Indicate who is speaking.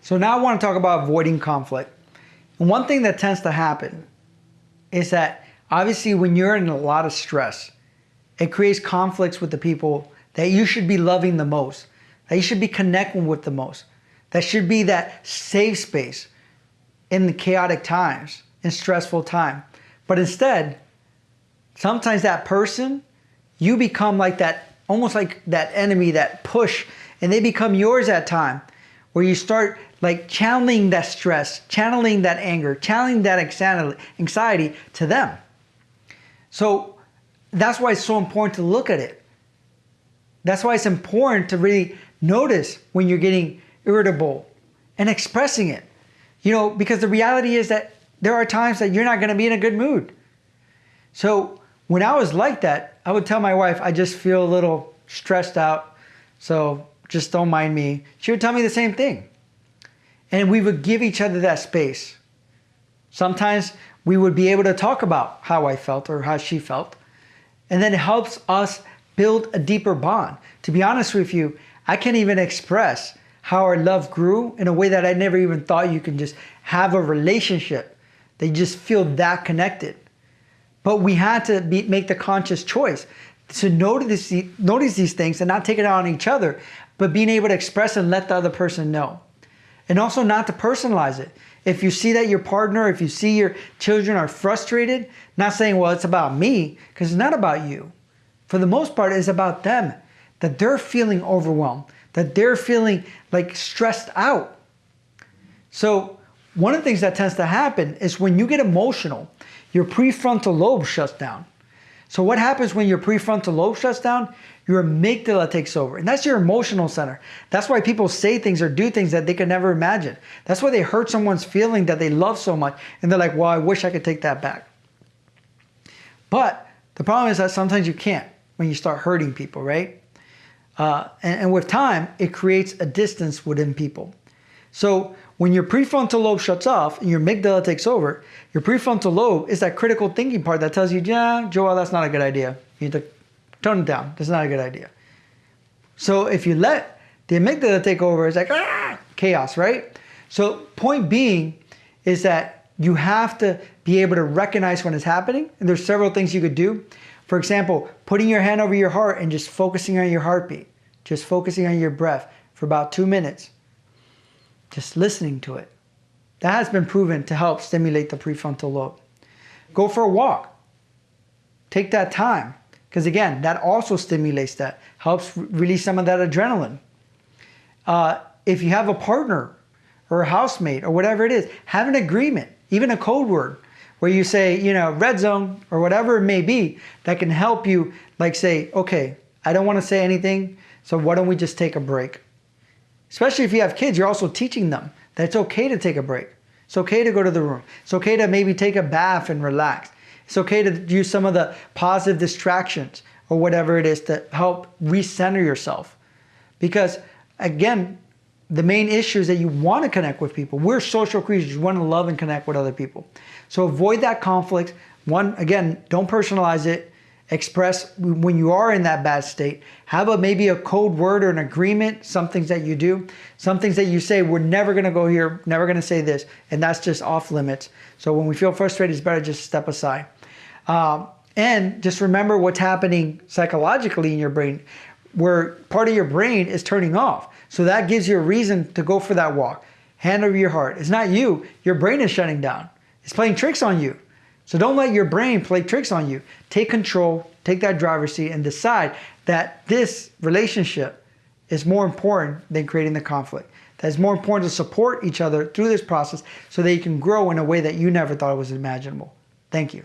Speaker 1: So now I want to talk about avoiding conflict. And one thing that tends to happen is that obviously when you're in a lot of stress, it creates conflicts with the people that you should be loving the most, that you should be connecting with the most, that should be that safe space in the chaotic times, in stressful time. But instead, sometimes that person, you become like that, almost like that enemy, that push, and they become yours at time, where you start like channeling that stress, channeling that anger, channeling that anxiety to them. So that's why it's so important to look at it. That's why it's important to really notice when you're getting irritable and expressing it. You know, because the reality is that there are times that you're not going to be in a good mood. So when I was like that, I would tell my wife, I just feel a little stressed out, so just don't mind me. She would tell me the same thing. And we would give each other that space. Sometimes we would be able to talk about how I felt or how she felt. And then it helps us build a deeper bond. To be honest with you, I can't even express how our love grew in a way that I never even thought you could just have a relationship. They just feel that connected. But we had to make the conscious choice to notice these things and not take it out on each other, but being able to express and let the other person know. And also not to personalize it. If you see that your partner, if you see your children are frustrated, not saying, well, it's about me, because it's not about you. For the most part, it's about them, that they're feeling overwhelmed, that they're feeling like stressed out. So one of the things that tends to happen is when you get emotional, your prefrontal lobe shuts down. So what happens when your prefrontal lobe shuts down? Your amygdala takes over. And that's your emotional center. That's why people say things or do things that they could never imagine. That's why they hurt someone's feeling that they love so much. And they're like, well, I wish I could take that back. But the problem is that sometimes you can't when you start hurting people, right? And with time, it creates a distance within people. So when your prefrontal lobe shuts off and your amygdala takes over, your prefrontal lobe is that critical thinking part that tells you, yeah, Joel, that's not a good idea. You need to tone it down. That's not a good idea. So if you let the amygdala take over, it's like, chaos, right? So point being is that you have to be able to recognize when it's happening. And there's several things you could do. For example, putting your hand over your heart and just focusing on your heartbeat, just focusing on your breath for about 2 minutes. Just listening to it. That has been proven to help stimulate the prefrontal lobe. Go for a walk. Take that time. Because again, that also stimulates that. Helps release some of that adrenaline. If you have a partner or a housemate or whatever it is, have an agreement, even a code word, where you say, you know, red zone or whatever it may be, that can help you like say, okay, I don't want to say anything, so why don't we just take a break? Especially if you have kids, you're also teaching them that it's okay to take a break. It's okay to go to the room. It's okay to maybe take a bath and relax. It's okay to use some of the positive distractions or whatever it is to help recenter yourself. Because again, the main issue is that you want to connect with people. We're social creatures. We want to love and connect with other people. So avoid that conflict. One, again, don't personalize it. Express when you are in that bad state. Have maybe a code word or an agreement, some things that you do, some things that you say, we're never going to go here, never going to say this, and that's just off limits. So when we feel frustrated, it's better just step aside. And just remember what's happening psychologically in your brain, where part of your brain is turning off. So that gives you a reason to go for that walk. Hand over your heart. It's not you. Your brain is shutting down. It's playing tricks on you. So don't let your brain play tricks on you. Take control, take that driver's seat, and decide that this relationship is more important than creating the conflict. That it's more important to support each other through this process so that you can grow in a way that you never thought was imaginable. Thank you.